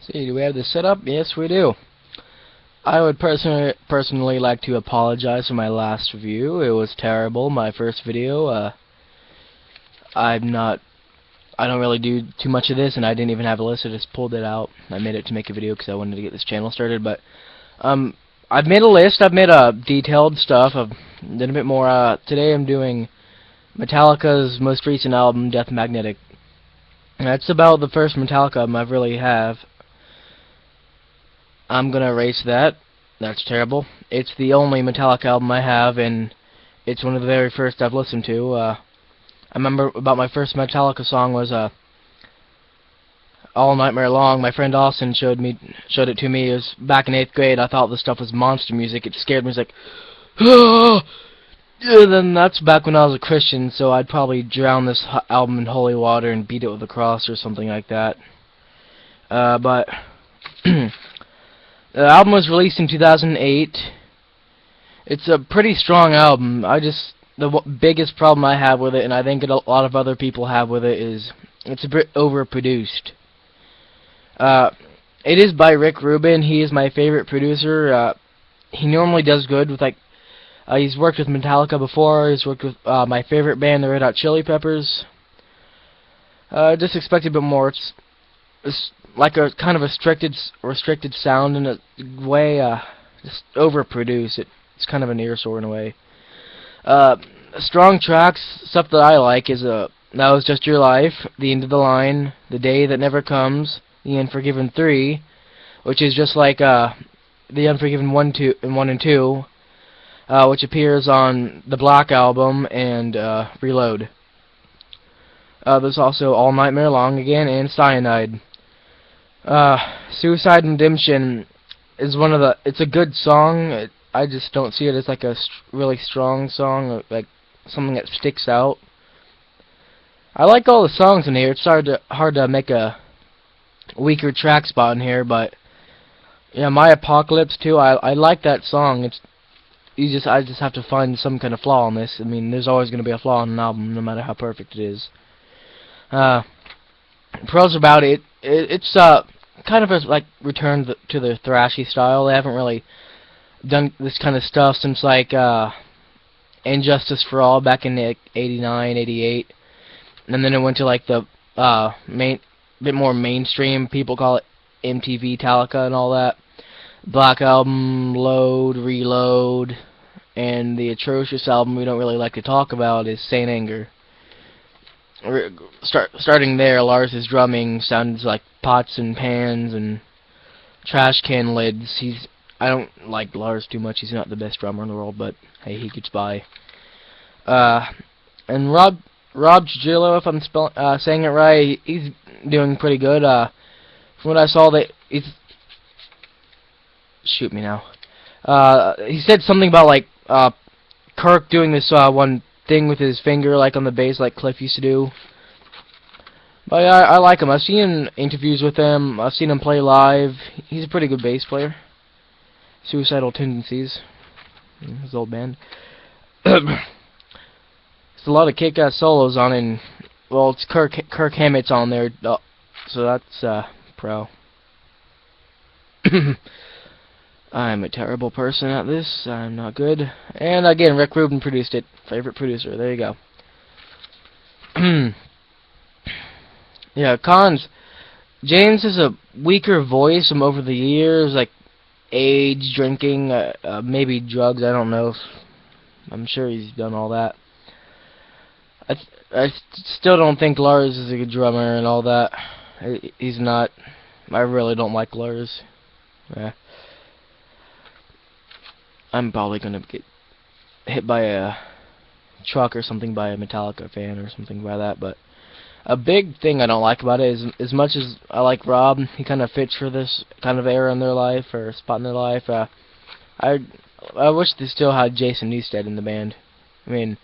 See, do we have this set up? Yes, we do. I would personally like to apologize for my last review. It was terrible. My first video. I'm not. I don't really do too much of this, and I didn't even have a list. I just pulled it out. I made it to make a video because I wanted to get this channel started. But I've made a list. I've made a detailed stuff. I've done a bit more. Today I'm doing Metallica's most recent album, Death Magnetic. That's about the first Metallica album I really have. I'm gonna erase that. That's terrible. It's the only Metallica album I have, and it's one of the very first I've listened to. I remember about my first Metallica song was All Nightmare Long. My friend Austin showed it to me. It was back in 8th grade. I thought this stuff was monster music. It scared me. It was like, ah! And then that's back when I was a Christian, so I'd probably drown this album in holy water and beat it with a cross or something like that. But the album was released in 2008. It's a pretty strong album. The biggest problem I have with it, and I think a lot of other people have with it, is it's a bit overproduced. It is by Rick Rubin. He is my favorite producer. He normally does good with he's worked with Metallica before. He's worked with my favorite band, the Red Hot Chili Peppers. Just expect a bit more. It's like a kind of a restricted sound in a way. Just overproduced. It's kind of an ear sore in a way. Strong tracks, stuff that I like is That Was Just Your Life, The End of the Line, The Day That Never Comes, The Unforgiven 3, which is just like The Unforgiven 1 and 2, which appears on the Black Album and Reload. There's also All Nightmare Long again and Cyanide. Suicide and Redemption is it's a good song. I just don't see it as like a really strong song, like something that sticks out. I like all the songs in here. It's hard to make a weaker track spot in here, but yeah, My Apocalypse too. I like that song. I just have to find some kind of flaw in this. I mean, there's always going to be a flaw in an album, no matter how perfect it is. Pros about it. It's kind of a return to the thrashy style. They haven't really done this kind of stuff since Injustice for All back in '89, '88, and then it went to the bit more mainstream. People call it MTV Metallica and all that. Black Album, Load, Reload, and the atrocious album we don't really like to talk about is Saint Anger. Starting there, Lars' drumming sounds like pots and pans and trash can lids. I don't like Lars too much. He's not the best drummer in the world, but hey, he gets by. And Rob Trujillo, if I'm saying it right, he's doing pretty good. From what I saw, shoot me now. He said something about Kirk doing this one thing with his finger, on the bass, like Cliff used to do. But yeah, I like him. I've seen interviews with him. I've seen him play live. He's a pretty good bass player. Suicidal Tendencies, his old band. There's a lot of kick-ass solos on it. And, well, it's Kirk Hammett's on there, so that's pro. I'm a terrible person at this. I'm not good. And again, Rick Rubin produced it. Favorite producer. There you go. Yeah, cons. James has a weaker voice from over the years, age, drinking, maybe drugs. I don't know. I'm sure he's done all that. I still don't think Lars is a good drummer and all that. He's not. I really don't like Lars. Yeah. I'm probably gonna get hit by a truck or something by a Metallica fan or something by that, but a big thing I don't like about it is, as much as I like Rob, he kind of fits for this kind of era in their life, or spot in their life. I wish they still had Jason Newsted in the band. I mean,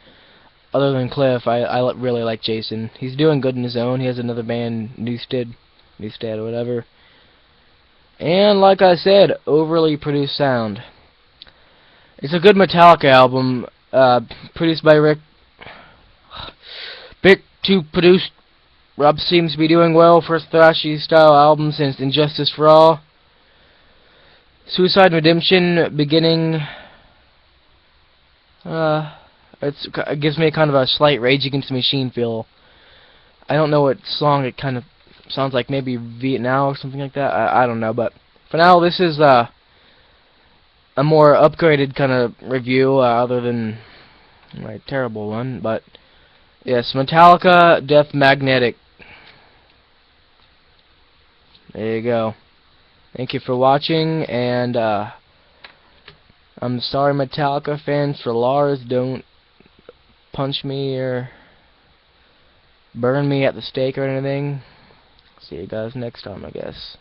other than Cliff, I really like Jason. He's doing good in his own. He has another band, Newsted or whatever. And like I said, overly produced sound. It's a good Metallica album, produced by Rick. Bit too produced Rob seems to be doing well for a thrashy style album since Injustice for All. Suicide and Redemption, Beginning. It gives me kind of a slight Rage Against the Machine feel. I don't know what song it kind of sounds like. Maybe Vietnam or something like that. I don't know, but for now, this is a more upgraded kind of review, other than my terrible one. But yes, Metallica Death Magnetic. There you go. Thank you for watching, and I'm sorry, Metallica fans, for Lars. Don't punch me or burn me at the stake or anything. See you guys next time, I guess.